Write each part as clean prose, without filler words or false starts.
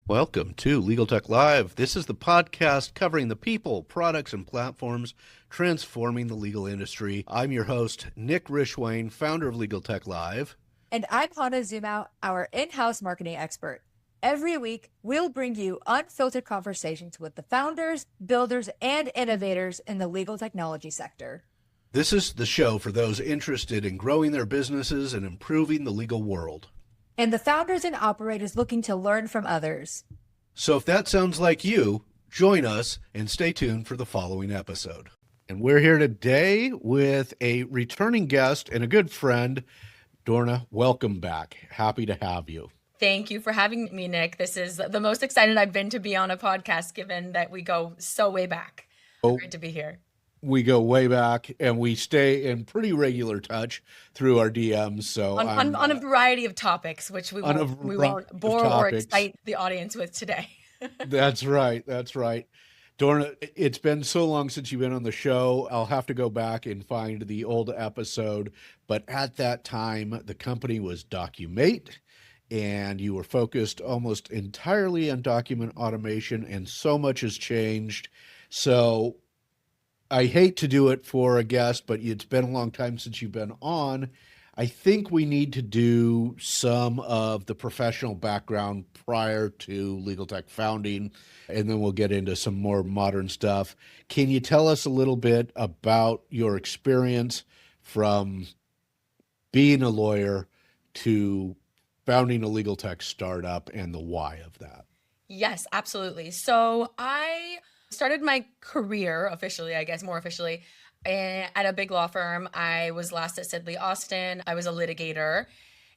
Welcome to Legal Tech Live. This is the podcast covering the people, products, and platforms transforming the legal industry. I'm your host, Nick Rishwain, founder of LegalTechLIVE. And I'm Hannah Zumau, our in-house marketing expert. Every week, we'll bring you unfiltered conversations with the founders, builders, and innovators in the legal technology sector. This is the show for those interested in growing their businesses and improving the legal world. And the founders and operators looking to learn from others. So if that sounds like you, join us and stay tuned for the following episode. And we're here today with a returning guest and a good friend. Dorna, welcome back. Happy to have you. Thank you for having me, Nick. This is the most excited I've been to be on a podcast, given that we go so way back. Great to be here. We go way back, and we stay in pretty regular touch through our DMs. So on a variety of topics, which we won't bore or excite the audience with today. That's right. Dorna, it's been so long since you've been on the show. I'll have to go back and find the old episode. But at that time, the company was Documate, and you were focused almost entirely on document automation, and so much has changed. So I hate to do it for a guest, but it's been a long time since you've been on. I think we need to do some of the professional background prior to Legal Tech founding, and then we'll get into some more modern stuff. Can you tell us a little bit about your experience from being a lawyer to founding a legal tech startup and the why of that? Yes, absolutely. So I started my career officially, more officially, at a big law firm. I was last at Sidley Austin. I was a litigator,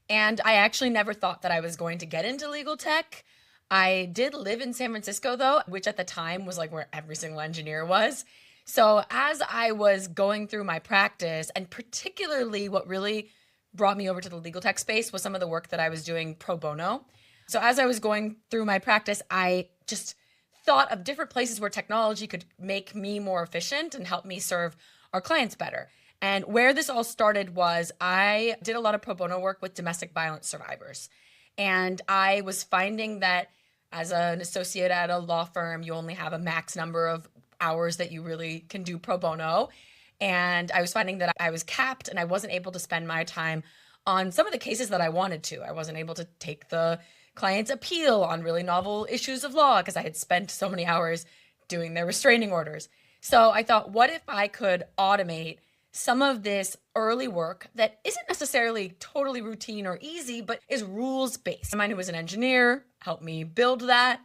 and I actually never thought that I was going to get into legal tech. I did live in San Francisco, though, which at the time was like where every single engineer was. So as I was going through my practice, and particularly what really brought me over to the legal tech space was some of the work that I was doing pro bono. So as I was going through my practice, I just thought of different places where technology could make me more efficient and help me serve our clients better. And where this all started was I did a lot of pro bono work with domestic violence survivors. And I was finding that as an associate at a law firm, you only have a max number of hours that you really can do pro bono. And I was finding that I was capped and I wasn't able to spend my time on some of the cases that I wanted to. I wasn't able to take the client's appeal on really novel issues of law because I had spent so many hours doing their restraining orders. So I thought, what if I could automate some of this early work that isn't necessarily totally routine or easy, but is rules-based? Mine, who was an engineer, helped me build that.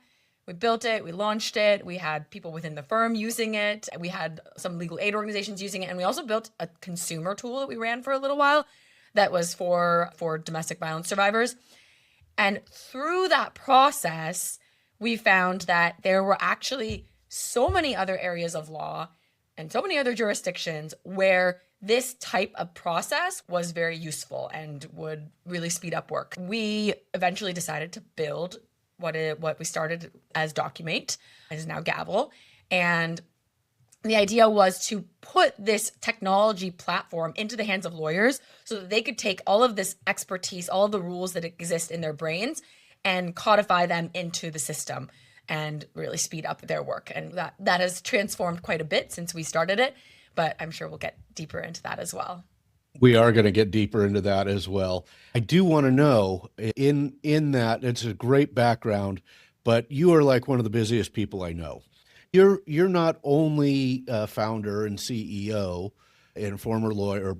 We built it, we launched it, we had people within the firm using it, we had some legal aid organizations using it, and we also built a consumer tool that we ran for a little while that was for domestic violence survivors. And through that process, we found that there were actually so many other areas of law and so many other jurisdictions where this type of process was very useful and would really speed up work. We eventually decided to build what we started as Documate, it is now Gavel. And the idea was to put this technology platform into the hands of lawyers so that they could take all of this expertise, all of the rules that exist in their brains, and codify them into the system and really speed up their work. And that has transformed quite a bit since we started it, but I'm sure we'll get deeper into that as well. We are going to get deeper into that as well. I do want to know, in that, it's a great background, but you are like one of the busiest people I know. You're not only a founder and CEO and former lawyer,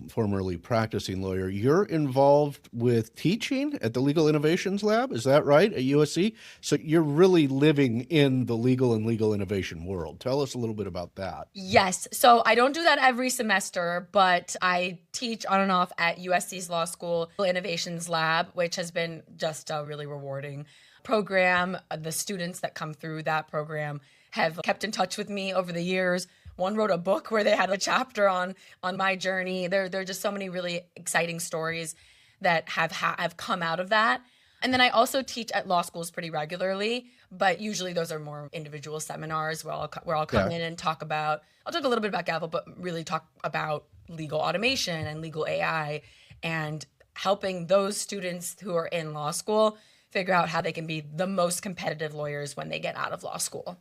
formerly practicing lawyer. You're involved with teaching at the Legal Innovations Lab. Is that right, at USC? So you're really living in the legal and legal innovation world. Tell us a little bit about that. Yes. So I don't do that every semester, but I teach on and off at USC's Law School Innovations Lab, which has been just a really rewarding program. The students that come through that program have kept in touch with me over the years. One wrote a book where they had a chapter on my journey. There are just so many really exciting stories that have come out of that. And then I also teach at law schools pretty regularly, but usually those are more individual seminars where I'll come in and talk a little bit about Gavel, but really talk about legal automation and legal AI and helping those students who are in law school figure out how they can be the most competitive lawyers when they get out of law school.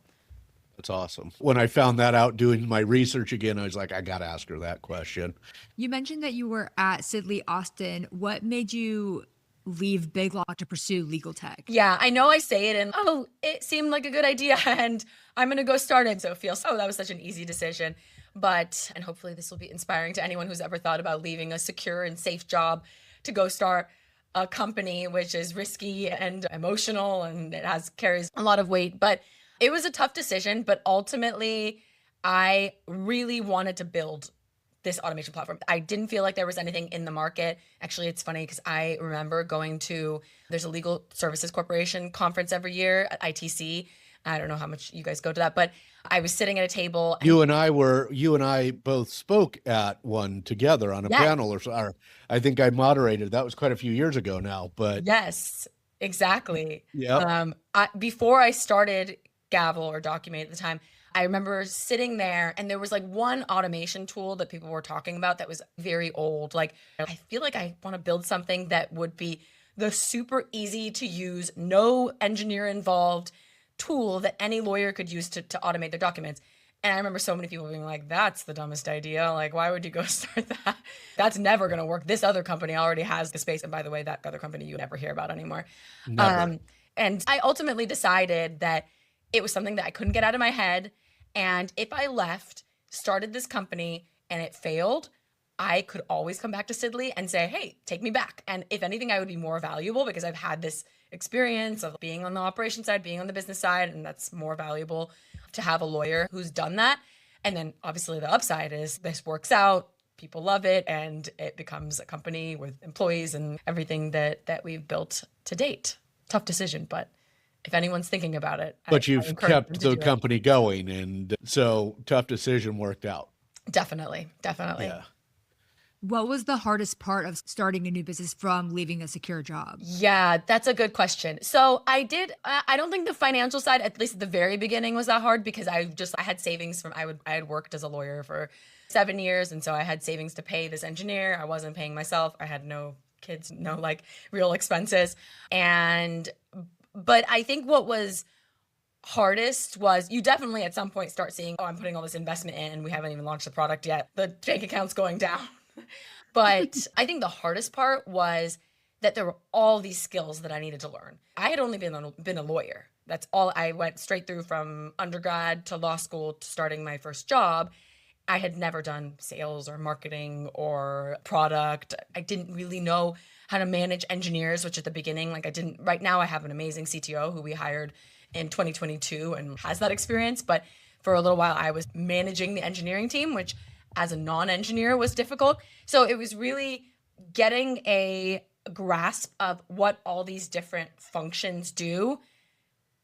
That's awesome. When I found that out doing my research again, I was like, I got to ask her that question. You mentioned that you were at Sidley Austin. What made you leave Big Law to pursue legal tech? Yeah, I know I say it and, oh, it seemed like a good idea and I'm going to go start it. So it feels, oh, that was such an easy decision. But, and hopefully this will be inspiring to anyone who's ever thought about leaving a secure and safe job to go start a company, which is risky and emotional and carries a lot of weight. But it was a tough decision, but ultimately I really wanted to build this automation platform. I didn't feel like there was anything in the market. Actually, it's funny because I remember going to, there's a Legal Services Corporation conference every year at ITC. I don't know how much you guys go to that, but I was sitting at a table. You and I both spoke at one together on a panel or I think I moderated. That was quite a few years ago now, but. Yes, exactly. Yeah. Before I started Gavel or Documate at the time, I remember sitting there and there was like one automation tool that people were talking about that was very old. Like, I feel like I want to build something that would be the super easy to use, no engineer involved tool that any lawyer could use to automate their documents. And I remember so many people being like, that's the dumbest idea. Like, why would you go start that? That's never going to work. This other company already has the space. And by the way, that other company you never hear about anymore. Never. And I ultimately decided that it was something that I couldn't get out of my head. And if I left, started this company and it failed, I could always come back to Sidley and say, hey, take me back. And if anything, I would be more valuable because I've had this experience of being on the operation side, being on the business side, and that's more valuable to have a lawyer who's done that. And then obviously the upside is this works out, people love it, and it becomes a company with employees and everything that we've built to date. Tough decision, but if anyone's thinking about it. But you've kept the company going, and so tough decision worked out. Definitely. Yeah. What was the hardest part of starting a new business from leaving a secure job? Yeah, that's a good question. So I don't think the financial side, at least at the very beginning, was that hard because I had savings from, I had worked as a lawyer for 7 years. And so I had savings to pay this engineer. I wasn't paying myself. I had no kids, no like real expenses. But I think what was hardest was you definitely at some point start seeing, oh, I'm putting all this investment in and we haven't even launched the product yet. The bank account's going down. But I think the hardest part was that there were all these skills that I needed to learn. I had only been a lawyer. That's all. I went straight through from undergrad to law school to starting my first job. I had never done sales or marketing or product. I didn't really know how to manage engineers, which at the beginning, like I didn't. Right now I have an amazing CTO who we hired in 2022 and has that experience. But for a little while I was managing the engineering team, which as a non-engineer was difficult. So it was really getting a grasp of what all these different functions do,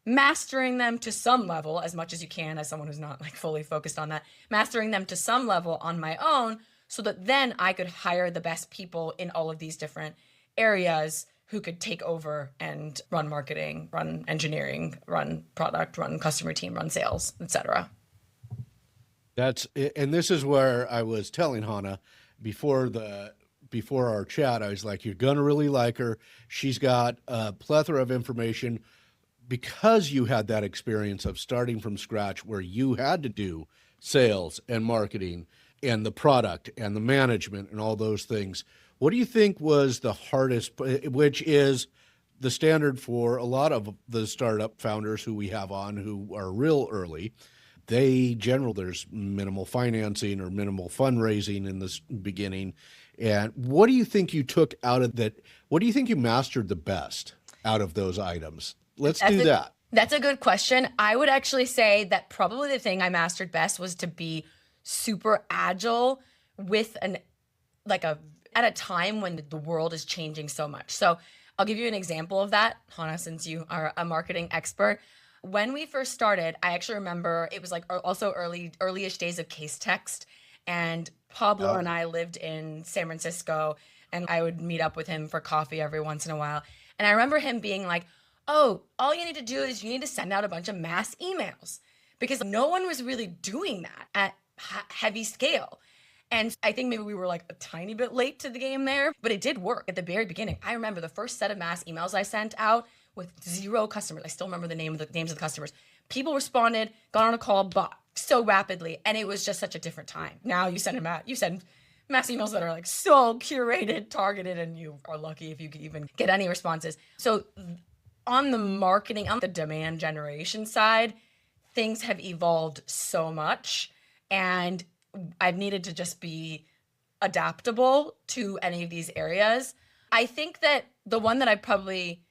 mastering them to some level as much as you can as someone who's not like fully focused on that, mastering them to some level on my own so that then I could hire the best people in all of these different areas who could take over and run marketing, run engineering, run product, run customer team, run sales, etc. And this is where I was telling Hannah before our chat, I was like, you're going to really like her. She's got a plethora of information because you had that experience of starting from scratch where you had to do sales and marketing and the product and the management and all those things. What do you think was the hardest, which is the standard for a lot of the startup founders who we have on who are real early? There's minimal financing or minimal fundraising in this beginning. And what do you think you took out of that? What do you think you mastered the best out of those items? Let's do that. That's a good question. I would actually say that probably the thing I mastered best was to be super agile with at a time when the world is changing so much. So I'll give you an example of that, Hannah, since you are a marketing expert. When we first started, I actually remember it was like also early-ish days of case text. And Pablo and I lived in San Francisco and I would meet up with him for coffee every once in a while. And I remember him being like, oh, all you need to do is you need to send out a bunch of mass emails because no one was really doing that at heavy scale. And I think maybe we were like a tiny bit late to the game there, but it did work at the very beginning. I remember the first set of mass emails I sent out with 0 customers. I still remember the names of the customers. People responded, got on a call, bought so rapidly. And it was just such a different time. Now you send mass emails that are like so curated, targeted, and you are lucky if you could even get any responses. So on the marketing, on the demand generation side, things have evolved so much, and I've needed to just be adaptable to any of these areas. I think that the one that I probably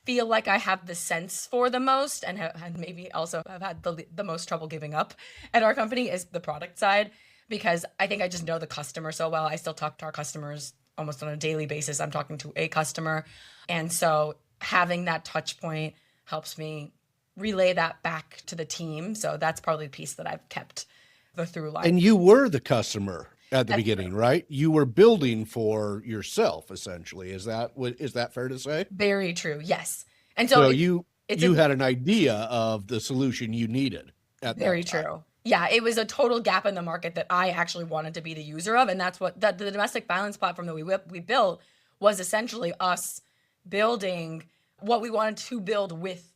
feel like I have the sense for the most, and maybe also have had the most trouble giving up at our company, is the product side, because I think I just know the customer so well. I still talk to our customers almost on a daily basis. I'm talking to a customer. And so having that touch point helps me relay that back to the team. So that's probably the piece that I've kept the through line. And you were the customer at the beginning, right? You were building for yourself, essentially. Is that fair to say? Very true. Yes. And so you had an idea of the solution you needed at that time. Very true. Yeah, it was a total gap in the market that I actually wanted to be the user of. And that's what the domestic violence platform that we built was essentially us building what we wanted to build with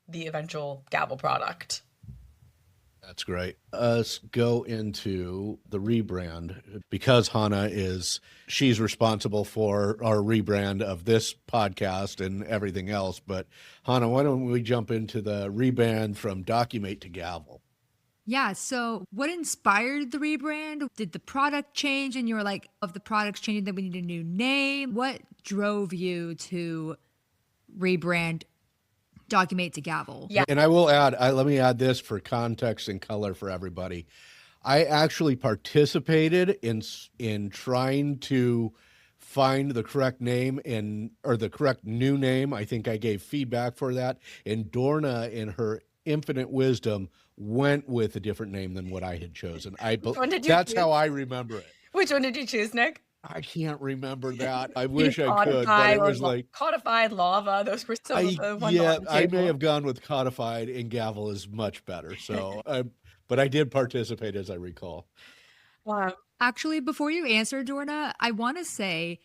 the eventual Gavel product. That's great. Let's go into the rebrand, because Hannah she's responsible for our rebrand of this podcast and everything else. But Hannah, why don't we jump into the rebrand from Documate to Gavel? Yeah. So what inspired the rebrand? Did the product change and you were like, of the product's changing, that we need a new name? What drove you to rebrand Documate to Gavel? Yeah. And I will add, let me add this for context and color for everybody. I actually participated in trying to find the correct name or the correct new name. I think I gave feedback for that. And Dorna, in her infinite wisdom, went with a different name than what I had chosen. That's how I remember it. Which one did you choose, Nick? I can't remember that. I wish I could, but it was like Codified, Lava. Those were some of the ones on the I table. may have gone with Codified, and Gavel is much better. So, but I did participate, as I recall. Wow. Actually, before you answer, Dorna, I want to say,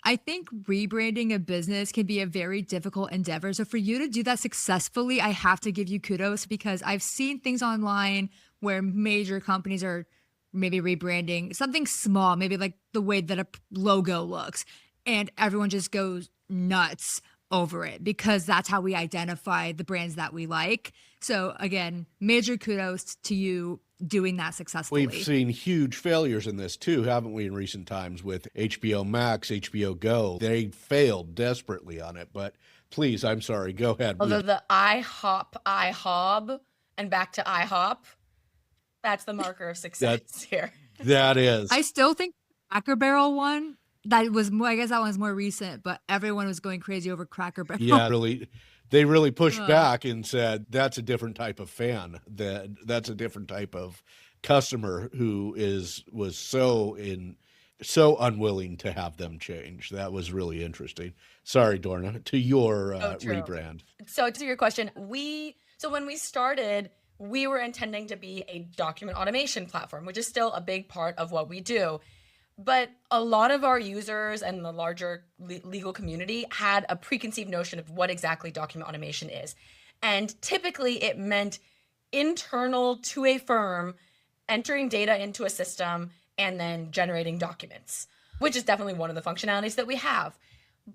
I think rebranding a business can be a very difficult endeavor. So for you to do that successfully, I have to give you kudos, because I've seen things online where major companies are maybe rebranding something small, maybe like the way that a logo looks, and everyone just goes nuts over it, because that's how we identify the brands that we like. So again, major kudos to you doing that successfully. We've seen huge failures in this too, haven't we, in recent times with HBO Max, HBO Go. They failed desperately on it, but please, I'm sorry, go ahead. Although the IHOB, and back to IHOP, that's the marker of success here. That is. I still think Cracker Barrel one, that was more, I guess that one's more recent, but everyone was going crazy over Cracker Barrel. Yeah, they really pushed back and said that's a different type of fan. That's a different type of customer who was so unwilling to have them change. That was really interesting. Sorry, Dorna, to your rebrand. So to your question, when we started, we were intending to be a document automation platform, which is still a big part of what we do. But a lot of our users and the larger legal community had a preconceived notion of what exactly document automation is. And typically it meant internal to a firm, entering data into a system and then generating documents, which is definitely one of the functionalities that we have.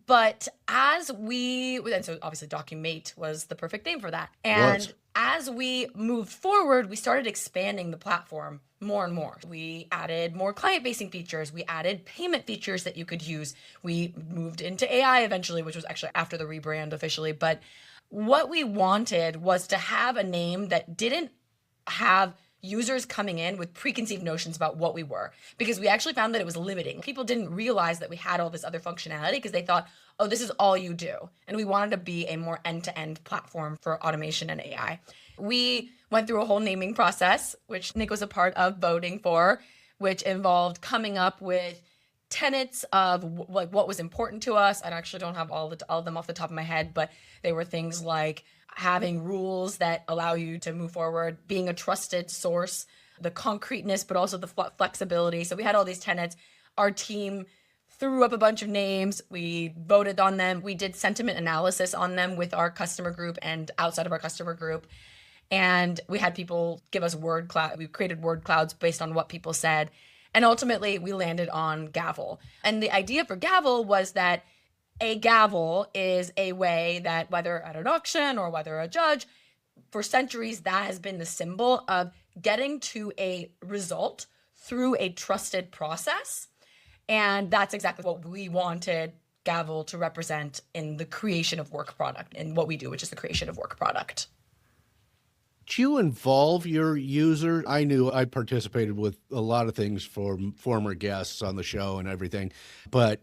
But and so obviously Documate was the perfect name for that. And as we moved forward, we started expanding the platform more and more. We added more client-facing features. We added payment features that you could use. We moved into AI eventually, which was actually after the rebrand officially. But what we wanted was to have a name that didn't have users coming in with preconceived notions about what we were, because we actually found that it was limiting. People didn't realize that we had all this other functionality because they thought, oh, this is all you do. And we wanted to be a more end-to-end platform for automation and AI. We went through a whole naming process, which Nick was a part of voting for, which involved coming up with tenets of what was important to us. I actually don't have all of them off the top of my head, but they were things like having rules that allow you to move forward, being a trusted source, the concreteness, but also the flexibility. So we had all these tenets. Our team threw up a bunch of names. We voted on them. We did sentiment analysis on them with our customer group and outside of our customer group. And we had people give us word cloud. We created word clouds based on what people said. And ultimately, we landed on Gavel. And the idea for Gavel was that a gavel is a way that, whether at an auction or whether a judge, for centuries, that has been the symbol of getting to a result through a trusted process. And that's exactly what we wanted Gavel to represent in the creation of work product and what we do, which is the creation of work product. Do you involve your user? I knew I participated with a lot of things for former guests on the show and everything, but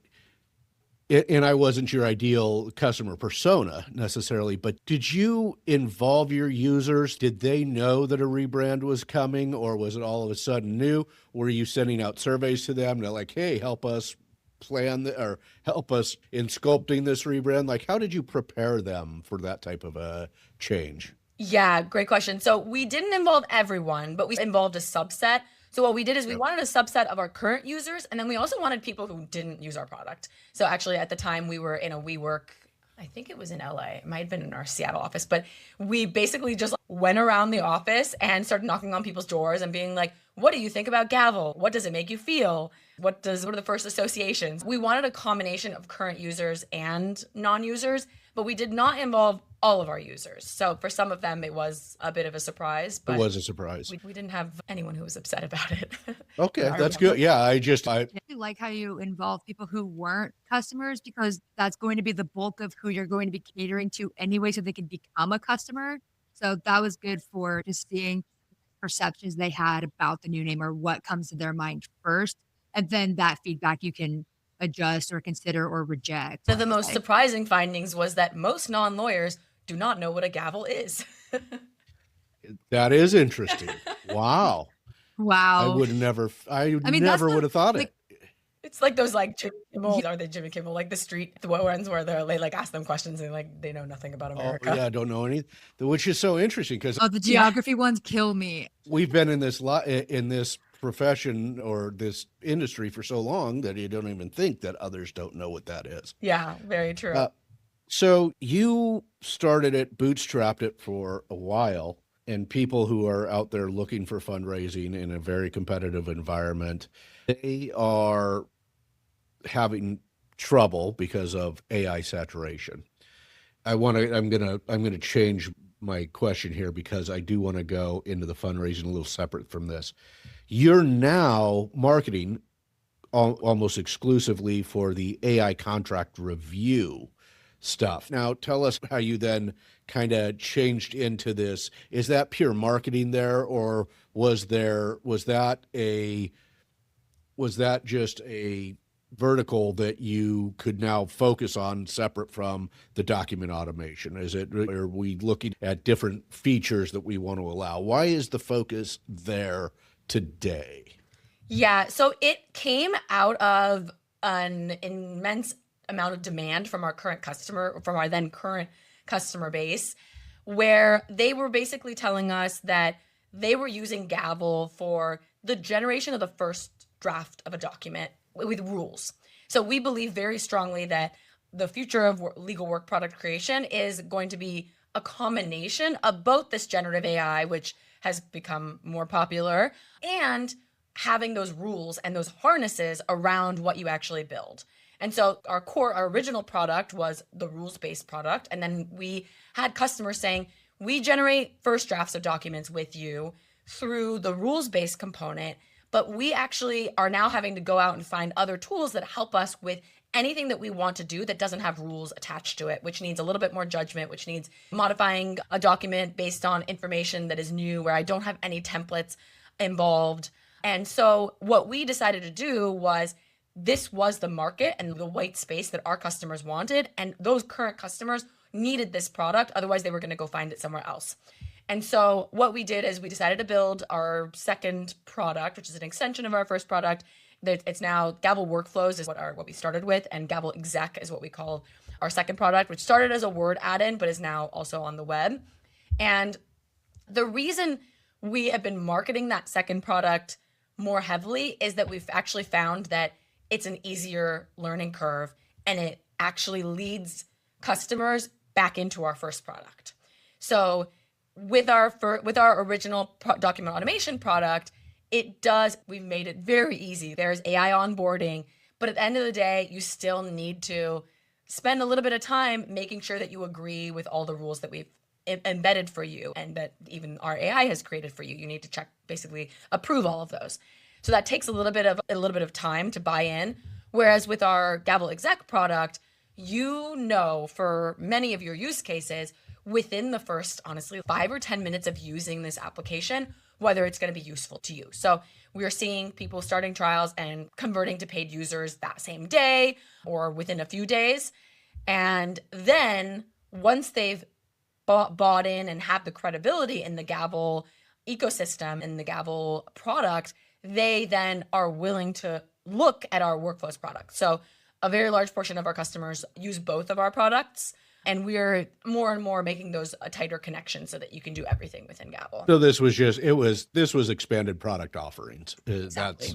and I wasn't your ideal customer persona necessarily, but did you involve your users? Did they know that a rebrand was coming, or was it all of a sudden new? Were you sending out surveys to them? They're like, hey, help us plan or help us in sculpting this rebrand. Like, how did you prepare them for that type of a change? Yeah, great question. So we didn't involve everyone, but we involved a subset. So what we did is we wanted a subset of our current users, and then we also wanted people who didn't use our product. So actually at the time we were in a WeWork, I think it was in LA, it might have been in our Seattle office, but we basically just went around the office and started knocking on people's doors and being like, what do you think about Gavel? What does it make you feel? What are the first associations? We wanted a combination of current users and non-users, but we did not involve all of our users. So for some of them, it was a bit of a surprise. But it was a surprise. We didn't have anyone who was upset about it. Okay, that's good. Yeah, I like how you involve people who weren't customers, because that's going to be the bulk of who you're going to be catering to anyway, so they can become a customer. So that was good for just seeing perceptions they had about the new name or what comes to their mind first. And then that feedback you can adjust or consider or reject. So the most surprising findings was that most non-lawyers do not know what a gavel is. That is interesting. Wow. Wow. I never would have thought it. It's like those like Jimmy Kimmel, are they Jimmy Kimmel, like the street, the ones where they like ask them questions and like they know nothing about America. Oh, yeah, I don't know anything, which is so interesting because the geography ones kill me. We've been in this profession or this industry for so long that you don't even think that others don't know what that is. Yeah, very true. So you started it, bootstrapped it for a while, and people who are out there looking for fundraising in a very competitive environment, they are having trouble because of AI saturation. I'm gonna change my question here because I do want to go into the fundraising a little separate from this. You're now marketing almost exclusively for the AI contract review stuff. Now, tell us how you then kind of changed into this. Is that pure marketing there, or was that just a vertical that you could now focus on separate from the document automation? Are we looking at different features that we want to allow? Why is the focus there today? Yeah, so it came out of an immense amount of demand from our then current customer base, where they were basically telling us that they were using Gavel for the generation of the first draft of a document with rules. So we believe very strongly that the future of legal work product creation is going to be a combination of both this generative AI, which has become more popular, and having those rules and those harnesses around what you actually build. And so our original product was the rules-based product. And then we had customers saying, we generate first drafts of documents with you through the rules-based component, but we actually are now having to go out and find other tools that help us with anything that we want to do that doesn't have rules attached to it, which needs a little bit more judgment, which needs modifying a document based on information that is new, where I don't have any templates involved. And so what we decided to do was, this was the market and the white space that our customers wanted. And those current customers needed this product. Otherwise, they were going to go find it somewhere else. And so what we did is we decided to build our second product, which is an extension of our first product. It's now Gavel Workflows is what we started with, and Gavel Exec is what we call our second product, which started as a Word add-in, but is now also on the web. And the reason we have been marketing that second product more heavily is that we've actually found that it's an easier learning curve, and it actually leads customers back into our first product. So with our original document automation product, we've made it very easy. There's AI onboarding, but at the end of the day, you still need to spend a little bit of time making sure that you agree with all the rules that we've embedded for you and that even our AI has created for you. You need to basically approve all of those. So that takes a little bit of time to buy in. Whereas with our Gavel exec product, for many of your use cases, within the first, honestly, 5 or 10 minutes of using this application, whether it's going to be useful to you. So we're seeing people starting trials and converting to paid users that same day or within a few days. And then once they've bought in and have the credibility in the Gavel ecosystem and the Gavel product, they then are willing to look at our workflows product. So a very large portion of our customers use both of our products, and we're more and more making those a tighter connection so that you can do everything within Gavel. So this was expanded product offerings. Exactly.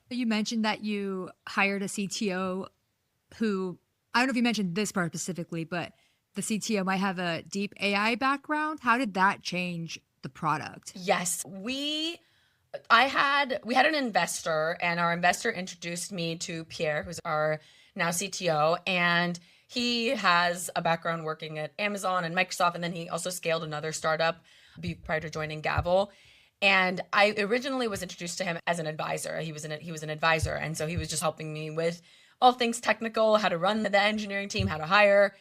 You mentioned that you hired a CTO who, I don't know if you mentioned this part specifically, but the CTO might have a deep AI background. How did that change the product? Yes, we had an investor, and our investor introduced me to Pierre, who's our now CTO, and he has a background working at Amazon and Microsoft, and then he also scaled another startup prior to joining Gavel. And I originally was introduced to him as an advisor. He was an advisor, and so he was just helping me with all things technical, how to run the engineering team, how to hire.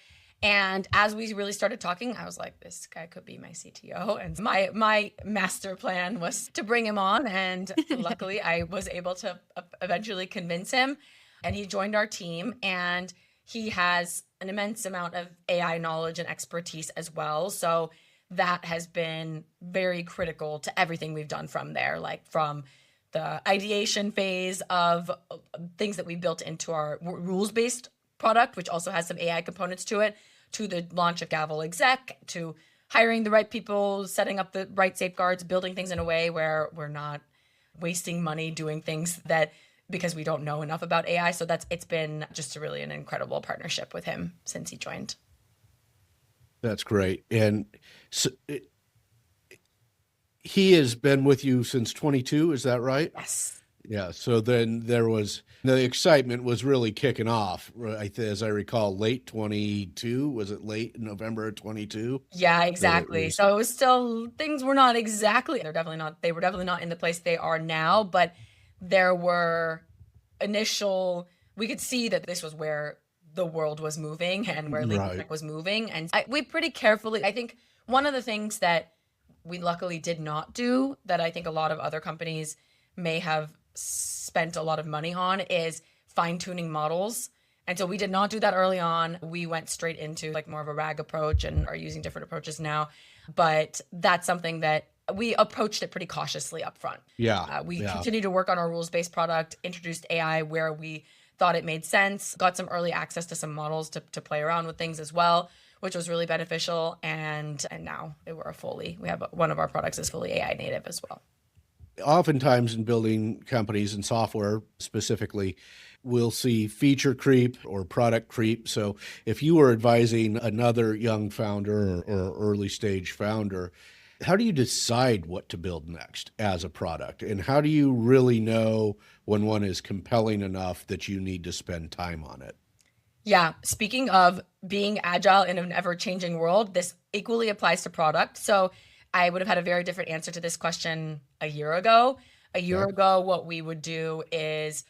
And as we really started talking, I was like, this guy could be my CTO. And my master plan was to bring him on. And luckily, I was able to eventually convince him. And he joined our team. And he has an immense amount of AI knowledge and expertise as well. So that has been very critical to everything we've done from there, like from the ideation phase of things that we built into our rules-based product, which also has some AI components to it, to the launch of Gavel exec, to hiring the right people, setting up the right safeguards, building things in a way where we're not wasting money doing things because we don't know enough about AI. So it's been just really an incredible partnership with him since he joined. That's great. And so he has been with you since 22, is that right? Yes. Yeah. So then the excitement was really kicking off, right? As I recall, late 22. Was it late November of 22? Yeah, exactly. So it was still, things were not exactly, they were definitely not in the place they are now, but there were we could see that this was where the world was moving and where LegalTech was moving. And we pretty carefully, I think one of the things that we luckily did not do that I think a lot of other companies may have spent a lot of money on is fine-tuning models. And so we did not do that early on. We went straight into like more of a RAG approach and are using different approaches now. But that's something that we approached it pretty cautiously up front. We continued to work on our rules-based product, introduced AI where we thought it made sense, got some early access to some models to play around with things as well, which was really beneficial. And now we have one of our products is fully AI native as well. Oftentimes in building companies and software specifically, we'll see feature creep or product creep. So if you were advising another young founder or early stage founder, how do you decide what to build next as a product? And how do you really know when one is compelling enough that you need to spend time on it? Yeah. Speaking of being agile in an ever-changing world, this equally applies to product. So I would have had a very different answer to this question a year ago. A year ago, what we would do is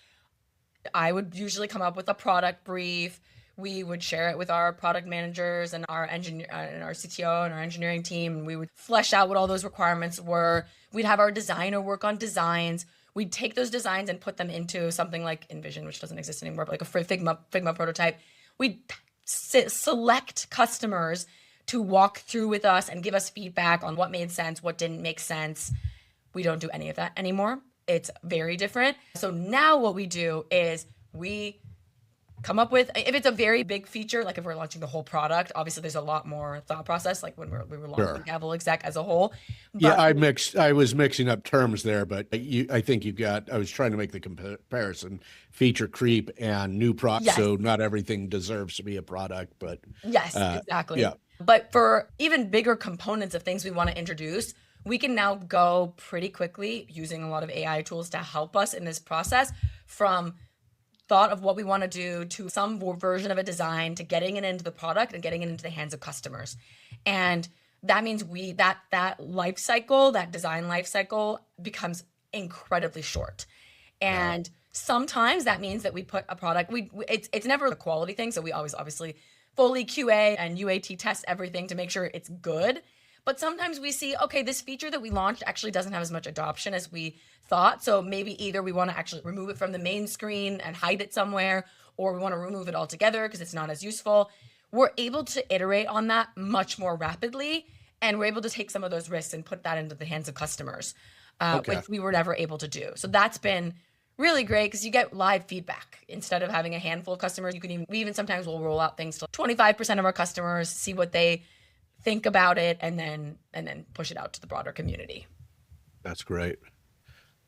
I would usually come up with a product brief. We would share it with our product managers and our engineer and our CTO and our engineering team. And we would flesh out what all those requirements were. We'd have our designer work on designs. We'd take those designs and put them into something like InVision, which doesn't exist anymore, but like a Figma prototype. We'd select customers to walk through with us and give us feedback on what made sense, what didn't make sense. We don't do any of that anymore. It's very different. So now what we do is we come up with. If it's a very big feature, like if we're launching the whole product, obviously there's a lot more thought process, like when we were launching Sure. Gavel Exec as a whole. Yeah, But I was mixing up terms there, but I think I was trying to make the comparison, feature creep and new product. yes, So not everything deserves to be a product, but yes, yeah, exactly. But for even bigger components of things we want to introduce, we can now go pretty quickly using a lot of AI tools to help us in this process, from thought of what we want to do to some version of a design to getting it into the product and getting it into the hands of customers. And that means that life cycle, that design life cycle, becomes incredibly short. yeah, And sometimes that means that we put a product, it's never a quality thing, so we always obviously fully QA and UAT test everything to make sure it's good. But sometimes we see, okay, this feature that we launched actually doesn't have as much adoption as we thought. So maybe either we want to actually remove it from the main screen and hide it somewhere, or we want to remove it altogether because it's not as useful. We're able to iterate on that much more rapidly, and we're able to take some of those risks and put that into the hands of customers, okay. which we were never able to do. So that's been really great because you get live feedback instead of having a handful of customers. We even sometimes will roll out things to 25% of our customers, see what they think about it, and then push it out to the broader community. That's great.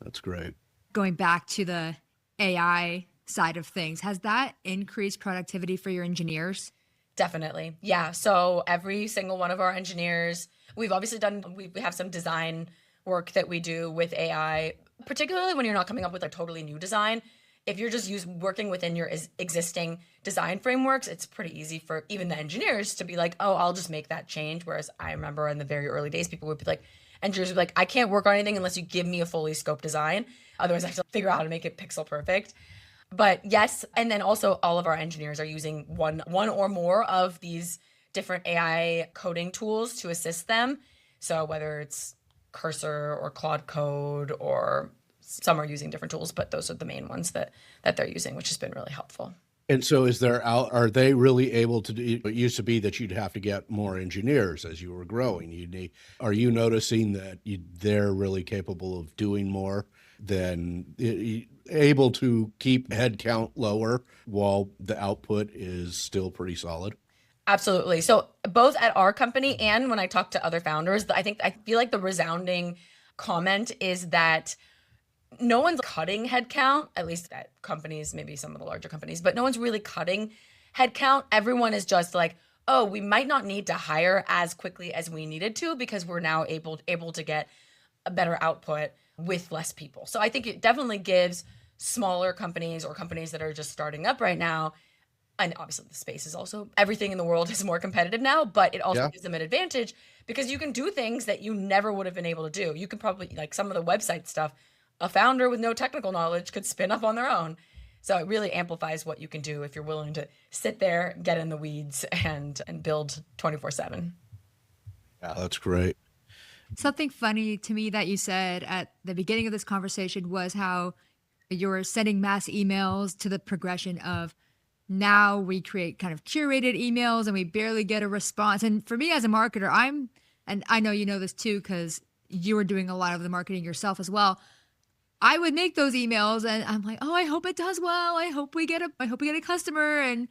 That's great. Going back to the AI side of things, has that increased productivity for your engineers? Definitely. Yeah. So every single one of our engineers, we've obviously we have some design work that we do with AI, particularly when you're not coming up with a totally new design. If you're just working within your existing design frameworks, it's pretty easy for even the engineers to be like, oh, I'll just make that change. Whereas I remember in the very early days, people would be like, engineers would be like, I can't work on anything unless you give me a fully scoped design. Otherwise, I have to figure out how to make it pixel perfect. But yes, and then also all of our engineers are using one or more of these different AI coding tools to assist them. So whether it's Cursor or Claude Code, or some are using different tools, but those are the main ones that they're using, which has been really helpful. And so are they really able to do, it used to be that you'd have to get more engineers as you were growing. Are you noticing that they're really capable of doing more than able to keep headcount lower while the output is still pretty solid? Absolutely. So both at our company and when I talk to other founders, I feel like the resounding comment is that no one's cutting headcount, at least at companies, maybe some of the larger companies, but no one's really cutting headcount. Everyone is just like, oh, we might not need to hire as quickly as we needed to because we're now able to get a better output with less people. So I think it definitely gives smaller companies or companies that are just starting up right now, and obviously the space is also, everything in the world is more competitive now, but it also Yeah. gives them an advantage because you can do things that you never would have been able to do. You can probably, like some of the website stuff, a founder with no technical knowledge could spin up on their own. So it really amplifies what you can do if you're willing to sit there, get in the weeds, and build 24/7. Yeah, that's great. Something funny to me that you said at the beginning of this conversation was how you're sending mass emails to the progression of now we create kind of curated emails and we barely get a response. And for me as a marketer, and I know you know this too, because you were doing a lot of the marketing yourself as well. I would make those emails and I'm like, oh, I hope it does well. I hope we get a customer. And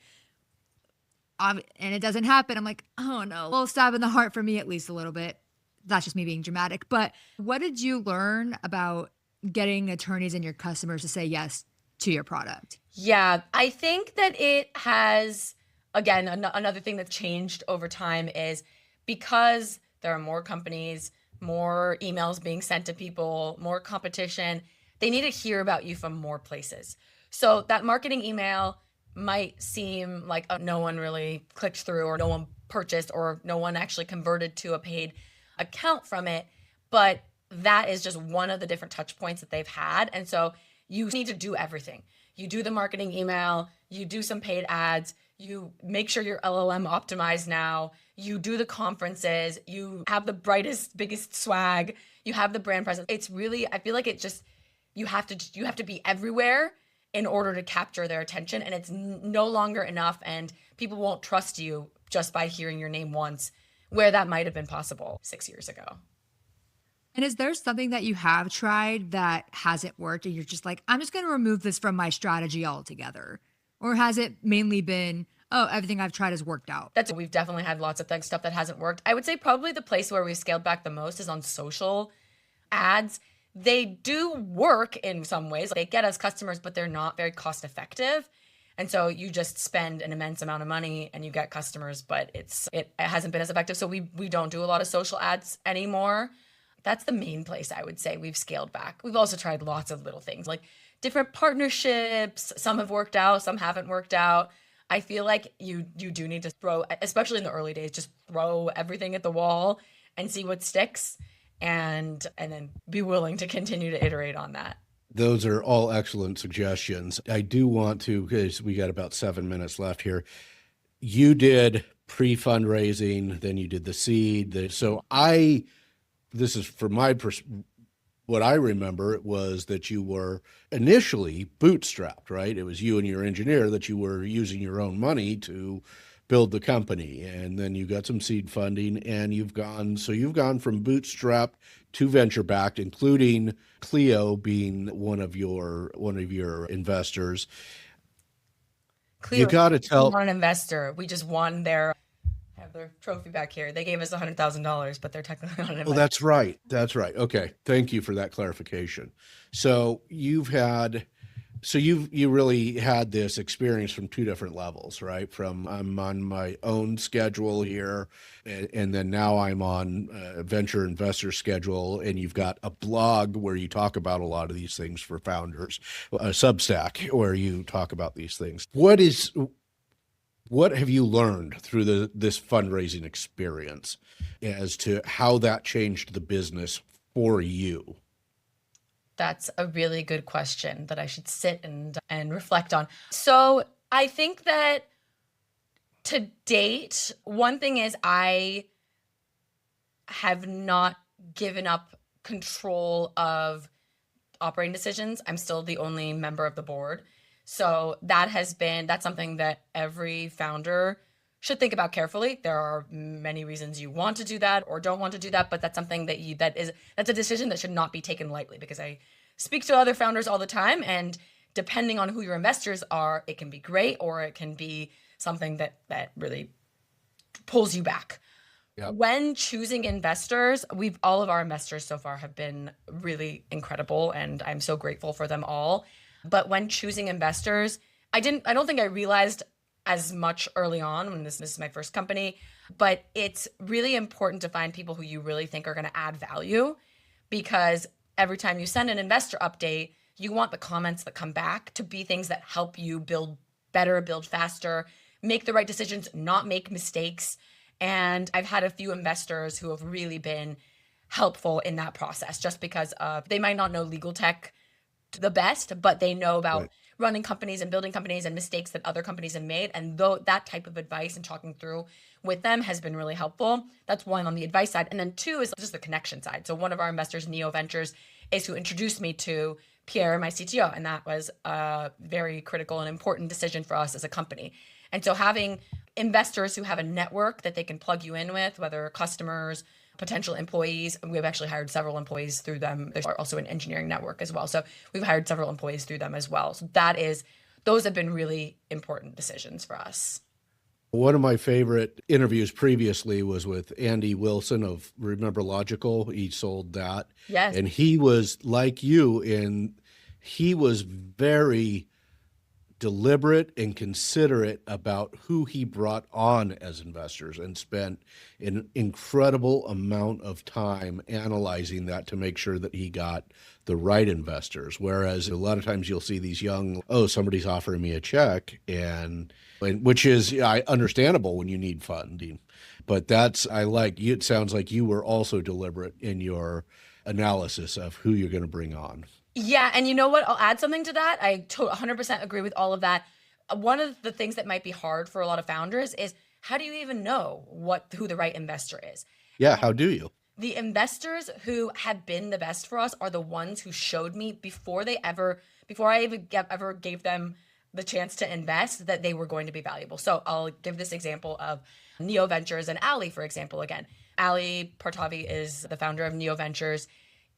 it doesn't happen. I'm like, oh no, a little stab in the heart for me, at least a little bit. That's just me being dramatic. But what did you learn about getting attorneys and your customers to say yes to your product? Yeah, I think that it has, again, another thing that's changed over time is because there are more companies, more emails being sent to people, more competition, they need to hear about you from more places. So that marketing email might seem like no one really clicked through, or no one purchased, or no one actually converted to a paid account from it. But that is just one of the different touch points that they've had. And so you need to do everything. You do the marketing email, you do some paid ads, you make sure you're LLM optimized now, you do the conferences, you have the brightest, biggest swag, you have the brand presence. It's really, I feel like it just, you have to be everywhere in order to capture their attention. And it's no longer enough. And people won't trust you just by hearing your name once, where that might have been possible 6 years ago. And is there something that you have tried that hasn't worked and you're just like, I'm just going to remove this from my strategy altogether? Or has it mainly been, oh, everything I've tried has worked out? We've definitely had lots of stuff that hasn't worked. I would say probably the place where we've scaled back the most is on social ads. They do work in some ways. They get us customers, but they're not very cost effective. And so you just spend an immense amount of money and you get customers, but it hasn't been as effective. So we don't do a lot of social ads anymore. That's the main place I would say we've scaled back. We've also tried lots of little things like different partnerships. Some have worked out, some haven't worked out. I feel like you do need to throw, especially in the early days, just throw everything at the wall and see what sticks, and then be willing to continue to iterate on that. Those are all excellent suggestions. I do want to, because we got about 7 minutes left here. You did pre-fundraising, then you did the seed. This is from what I remember, it was that you were initially bootstrapped, right? It was you and your engineer that you were using your own money to build the company. And then you got some seed funding and you've gone from bootstrapped to venture backed, including Clio being one of your investors. Clio, you got to tell an investor. We just won their trophy back here. They gave us $100,000, but they're technically not an investor. Oh, that's right. Okay. Thank you for that clarification. So you really had this experience from two different levels, right? From I'm on my own schedule here, and then now I'm on a venture investor schedule, and you've got a blog where you talk about a lot of these things for founders, a Substack where you talk about these things. What have you learned through this fundraising experience as to how that changed the business for you? That's a really good question that I should sit and reflect on. So I think that to date, one thing is I have not given up control of operating decisions. I'm still the only member of the board. So that's something that every founder should think about carefully. There are many reasons you want to do that or don't want to do that, but that's something that's a decision that should not be taken lightly, because I speak to other founders all the time, and depending on who your investors are, it can be great or it can be something that really pulls you back. Yep. When choosing investors, all of our investors so far have been really incredible, and I'm so grateful for them all. But when choosing investors, I don't think I realized as much early on when this is my first company, but it's really important to find people who you really think are going to add value, because every time you send an investor update, you want the comments that come back to be things that help you build better, build faster, make the right decisions, not make mistakes. And I've had a few investors who have really been helpful in that process, just because they might not know legal tech the best, but they know about running companies and building companies and mistakes that other companies have made. And that type of advice and talking through with them has been really helpful. That's one on the advice side. And then two is just the connection side. So one of our investors, Neo Ventures, is who introduced me to Pierre, my CTO. And that was a very critical and important decision for us as a company. And so having investors who have a network that they can plug you in with, whether customers, potential employees. We've actually hired several employees through them. There's also an engineering network as well. So we've hired several employees through them as well. So those have been really important decisions for us. One of my favorite interviews previously was with Andy Wilson of Remember Logical. He sold that. Yes. And he was like you, and he was very deliberate and considerate about who he brought on as investors, and spent an incredible amount of time analyzing that to make sure that he got the right investors. Whereas a lot of times you'll see these young, somebody's offering me a check, and which is understandable when you need funding. But it sounds like you were also deliberate in your analysis of who you're going to bring on. Yeah. And you know what? I'll add something to that. I 100% agree with all of that. One of the things that might be hard for a lot of founders is, how do you even know who the right investor is? Yeah. How do you? The investors who have been the best for us are the ones who showed me before I even ever gave them the chance to invest, that they were going to be valuable. So I'll give this example of Neo Ventures and Ali, for example. Again, Ali Partavi is the founder of Neo Ventures.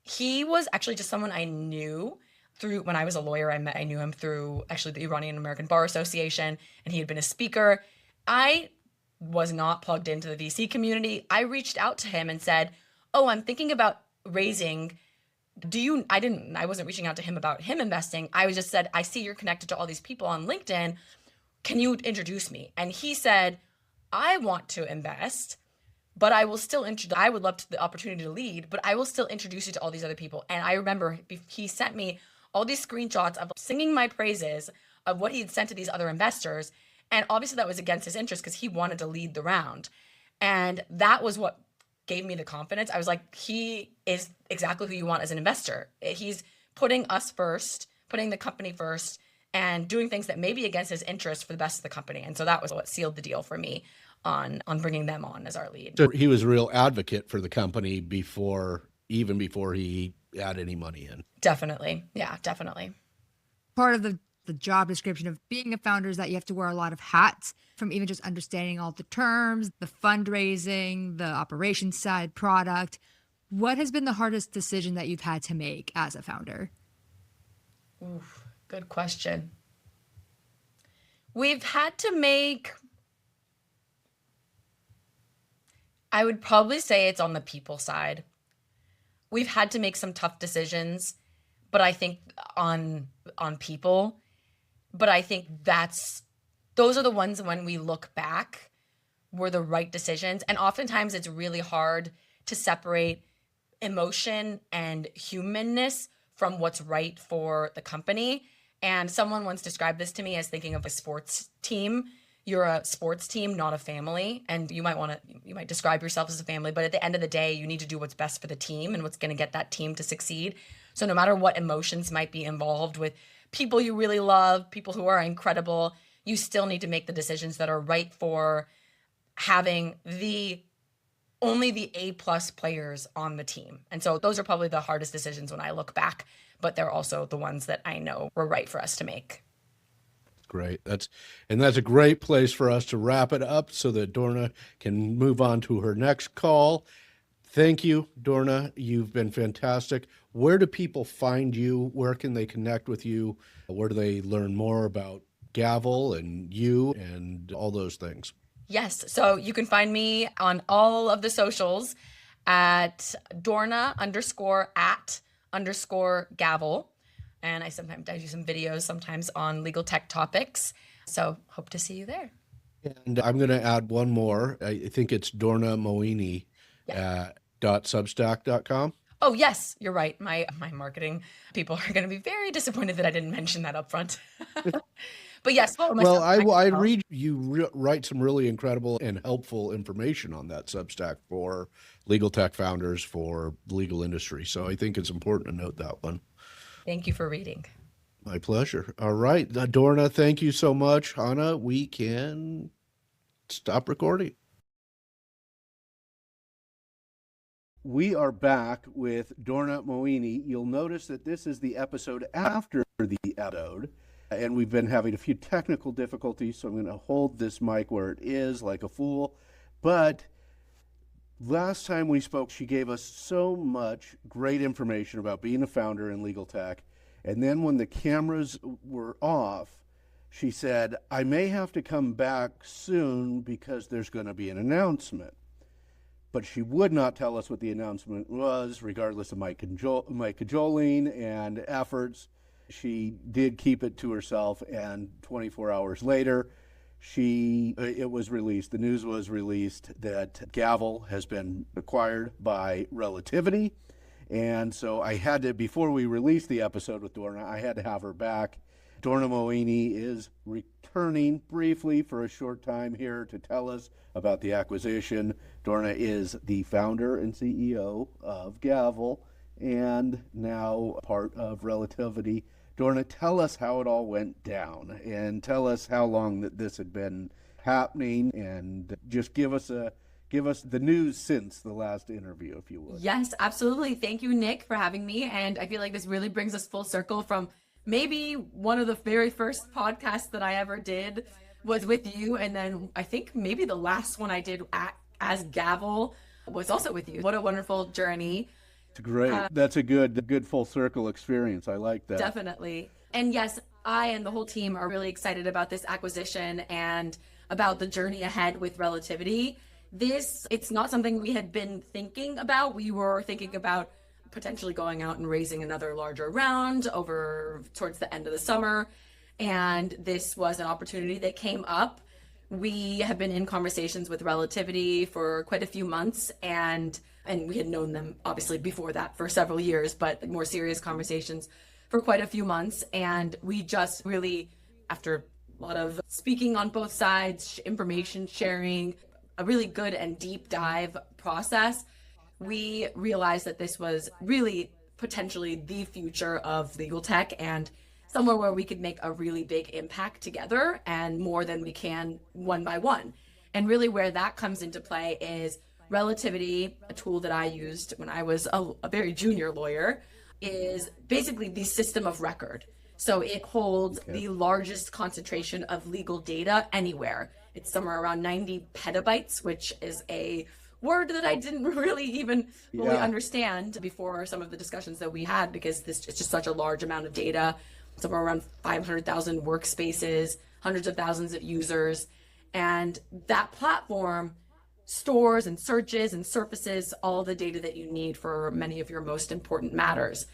He was actually just someone I knew through when I was a lawyer. I knew him through actually the Iranian American Bar Association, and he had been a speaker. I was not plugged into the VC community. I reached out to him and said, "Oh, I'm thinking about raising. I wasn't reaching out to him about him investing. I was just said, I see you're connected to all these people on LinkedIn. Can you introduce me?" And he said, "I want to invest, but I would love the opportunity to lead, but I will still introduce you to all these other people." And I remember he sent me all these screenshots of singing my praises of what he had sent to these other investors. And obviously that was against his interest because he wanted to lead the round. And that was what gave me the confidence. I was like, he is exactly who you want as an investor. He's putting us first, putting the company first, and doing things that may be against his interest for the best of the company. And so that was what sealed the deal for me on bringing them on as our lead. So he was a real advocate for the company even before he had any money in. Definitely. Yeah, definitely. Part of the job description of being a founder is that you have to wear a lot of hats, from even just understanding all the terms, the fundraising, the operations side, product. What has been the hardest decision that you've had to make as a founder? Oof, good question. We've had to make, I would probably say it's on the people side. We've had to make some tough decisions, but I think on people, but I think those are the ones when we look back were the right decisions. And oftentimes it's really hard to separate emotion and humanness from what's right for the company. And someone once described this to me as thinking of a sports team. You're a sports team, not a family. And you might describe yourself as a family, but at the end of the day, you need to do what's best for the team and what's going to get that team to succeed. So no matter what emotions might be involved with people you really love, people who are incredible, you still need to make the decisions that are right for having only the A+ players on the team. And so those are probably the hardest decisions when I look back, but they're also the ones that I know were right for us to make. Great. That's a great place for us to wrap it up so that Dorna can move on to her next call. Thank you, Dorna. You've been fantastic. Where do people find you? Where can they connect with you? Where do they learn more about Gavel and you and all those things? Yes. So you can find me on all of the socials at Dorna_@_Gavel. And I do some videos sometimes on legal tech topics. So hope to see you there. And I'm going to add one more. I think it's Dorna Moini .substack.com. Oh, yes, you're right. My marketing people are going to be very disappointed that I didn't mention that up front. But yes. Well, I read you write some really incredible and helpful information on that Substack for legal tech founders, for the legal industry. So I think it's important to note that one. Thank you for reading. My pleasure. All right. Dorna, thank you so much. Hannah, we can stop recording. We are back with Dorna Moini. You'll notice that this is the episode after the episode, and we've been having a few technical difficulties, so I'm going to hold this mic where it is like a fool. But last time we spoke, she gave us so much great information about being a founder in legal tech. And then when the cameras were off, she said, I may have to come back soon because there's going to be an announcement. But she would not tell us what the announcement was, regardless of my cajoling and efforts. She did keep it to herself, and 24 hours later, it was released. The news was released that Gavel has been acquired by Relativity. And so I had to, before we released the episode with Dorna, I had to have her back. Dorna Moini is returning briefly for a short time here to tell us about the acquisition. Dorna is the founder and CEO of Gavel and now part of Relativity. Dorna, tell us how it all went down and tell us how long that this had been happening, and just give us the news since the last interview, if you would. Yes, absolutely. Thank you, Nick, for having me. And I feel like this really brings us full circle from maybe one of the very first podcasts that I ever did was with you. And then I think maybe the last one I did as Gavel was also with you. What a wonderful journey. It's great. That's a good full circle experience. I like that. Definitely. And yes, I and the whole team are really excited about this acquisition and about the journey ahead with Relativity. It's not something we had been thinking about. We were thinking about potentially going out and raising another larger round over towards the end of the summer. And this was an opportunity that came up. We have been in conversations with Relativity for quite a few months, and we had known them obviously before that for several years, but more serious conversations for quite a few months. And we just really, after a lot of speaking on both sides, information sharing, a really good and deep dive process, we realized that this was really potentially the future of legal tech and somewhere where we could make a really big impact together and more than we can one by one. And really where that comes into play is Relativity, a tool that I used when I was a very junior lawyer, is basically the system of record. So it holds the largest concentration of legal data anywhere. It's somewhere around 90 petabytes, which is a word that I didn't really even fully understand before some of the discussions that we had, because it's just such a large amount of data, somewhere around 500,000 workspaces, hundreds of thousands of users. And that platform stores and searches and surfaces all the data that you need for many of your most important matters.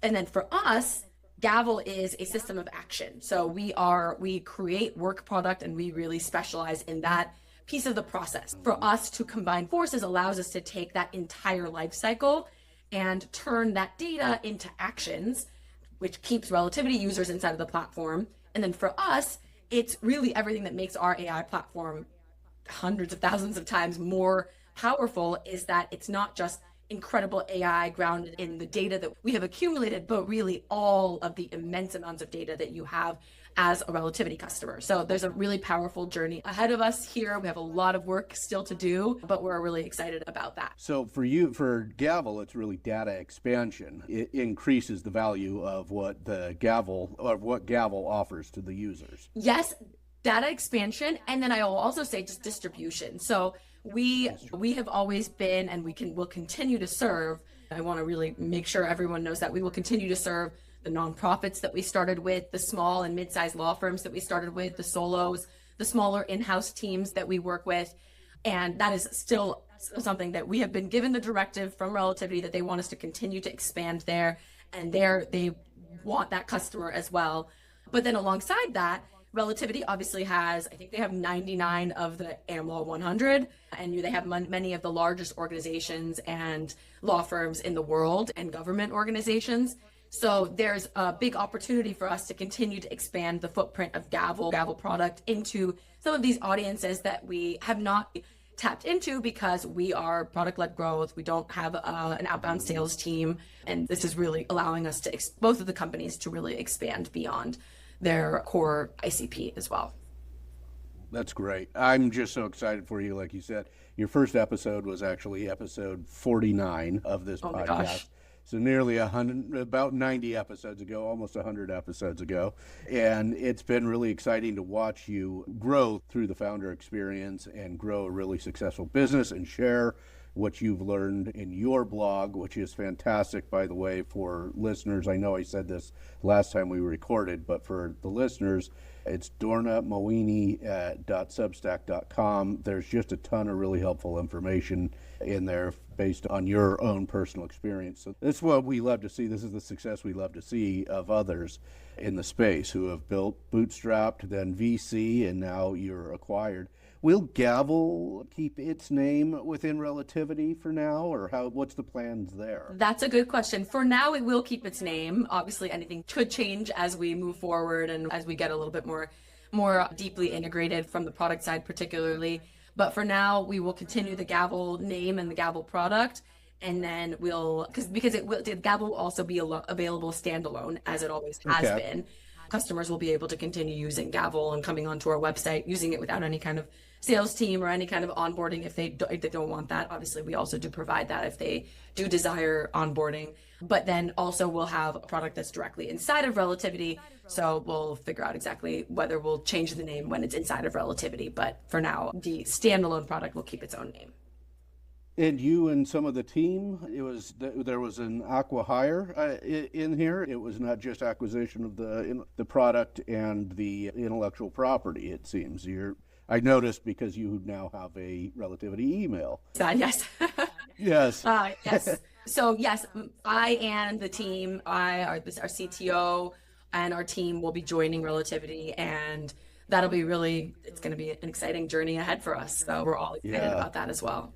And then for us, Gavel is a system of action. So we create work product, and we really specialize in that piece of the process. For us to combine forces allows us to take that entire life cycle and turn that data into actions, which keeps Relativity users inside of the platform. And then for us, it's really everything that makes our AI platform hundreds of thousands of times more powerful, is that it's not just incredible AI grounded in the data that we have accumulated, but really all of the immense amounts of data that you have as a Relativity customer. So there's a really powerful journey ahead of us here. We have a lot of work still to do, but we're really excited about that. So for Gavel, it's really data expansion. It increases the value of what Gavel offers to the users. Yes, data expansion, and then I will also say just distribution. So we have always been, and will continue to serve. I want to really make sure everyone knows that we will continue to serve the nonprofits that we started with, the small and mid-sized law firms that we started with, the solos, the smaller in-house teams that we work with. And that is still something that we have been given the directive from Relativity that they want us to continue to expand there. And they want that customer as well. But then alongside that, Relativity obviously has, I think they have 99 of the AmLaw 100, and they have many of the largest organizations and law firms in the world and government organizations. So there's a big opportunity for us to continue to expand the footprint of Gavel product into some of these audiences that we have not tapped into because we are product-led growth. We don't have an outbound sales team. And this is really allowing us to, both of the companies, to really expand beyond their core ICP as well. That's great. I'm just so excited for you. Like you said, your first episode was actually episode 49 of this podcast. Gosh. So nearly 100, about 90 episodes ago, almost 100 episodes ago. And it's been really exciting to watch you grow through the founder experience and grow a really successful business and share what you've learned in your blog, which is fantastic, by the way, for listeners. I know I said this last time we recorded, but for the listeners, it's dornamoini.substack.com. There's just a ton of really helpful information in there based on your own personal experience. So this is what we love to see. This is the success we love to see of others in the space who have built bootstrapped, then VC, and now you're acquired. Will Gavel keep its name within Relativity for now, or what's the plans there? That's a good question. For now, it will keep its name. Obviously, anything could change as we move forward and as we get a little bit more deeply integrated from the product side particularly. But for now, we will continue the Gavel name and the Gavel product. And then Gavel will also be available standalone, as it always has been. Customers will be able to continue using Gavel and coming onto our website, using it without any kind of sales team or any kind of onboarding if they don't want that. Obviously, we also do provide that if they do desire onboarding. But then also we'll have a product that's directly inside of Relativity. So we'll figure out exactly whether we'll change the name when it's inside of Relativity. But for now, the standalone product will keep its own name. And you and some of the team, there was an aqua hire in here. It was not just acquisition of the product and the intellectual property. It seems I noticed because you now have a Relativity email. Yes. Yes. Yes. So yes, I and the team, our CTO and our team will be joining Relativity, and that'll be it's going to be an exciting journey ahead for us. So we're all excited about that as well.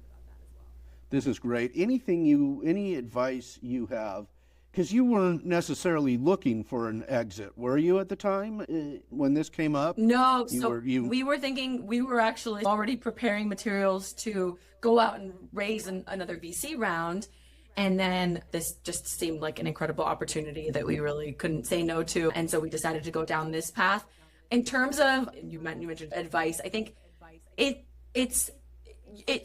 This is great. Any advice you have? Because you weren't necessarily looking for an exit, were you at the time when this came up? No, we were actually already preparing materials to go out and raise another VC round. And then this just seemed like an incredible opportunity that we really couldn't say no to. And so we decided to go down this path. In terms of, you mentioned advice, I think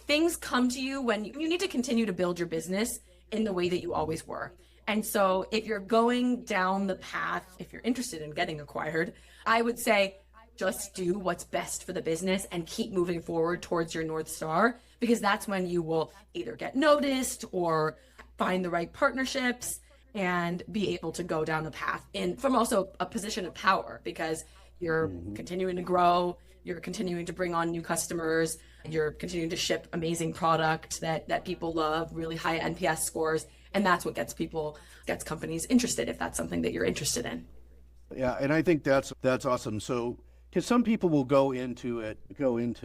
things come to you when you need to continue to build your business in the way that you always were. And so if you're going down the path, if you're interested in getting acquired, I would say just do what's best for the business and keep moving forward towards your North Star, because that's when you will either get noticed or find the right partnerships and be able to go down the path from also a position of power, because you're continuing to grow, you're continuing to bring on new customers, you're continuing to ship amazing product that people love, really high NPS scores. And that's what gets companies interested, if that's something that you're interested in. Yeah, and I think that's awesome. So, because some people will go into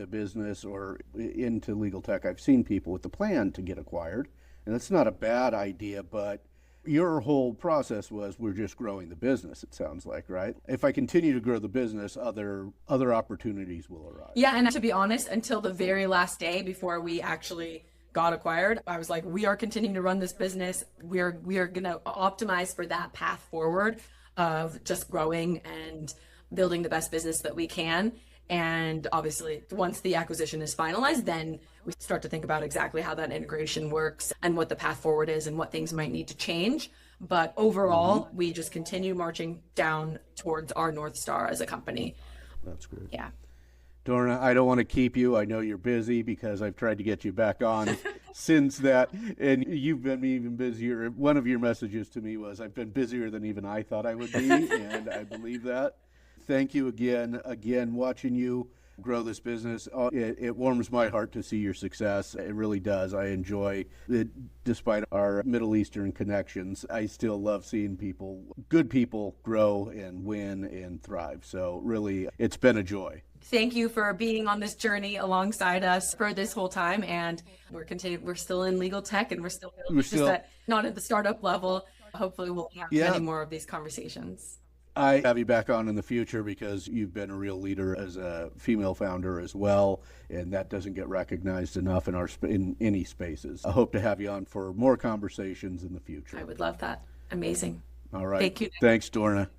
business or into legal tech. I've seen people with the plan to get acquired, and that's not a bad idea, but your whole process was, we're just growing the business, it sounds like, right? If I continue to grow the business, other opportunities will arise. Yeah, and to be honest, until the very last day before we actually got acquired, I was like, we are continuing to run this business. We are going to optimize for that path forward of just growing and building the best business that we can. And obviously, once the acquisition is finalized, then we start to think about exactly how that integration works and what the path forward is and what things might need to change. But overall, we just continue marching down towards our North Star as a company. That's good. Yeah. Dorna, I don't want to keep you. I know you're busy because I've tried to get you back on since that, and you've been even busier. One of your messages to me was, I've been busier than even I thought I would be, and I believe that. Thank you again. Watching you grow this business, it warms my heart to see your success. It really does. I enjoy it. Despite our Middle Eastern connections, I still love seeing good people grow and win and thrive. So really, it's been a joy. Thank you for being on this journey alongside us for this whole time. And we're still in legal tech, and we're still not at the startup level. Hopefully we'll have many more of these conversations. I have you back on in the future because you've been a real leader as a female founder as well, and that doesn't get recognized enough in any spaces. I hope to have you on for more conversations in the future. I would love that. Amazing. All right. Thank you. Thanks, Dorna.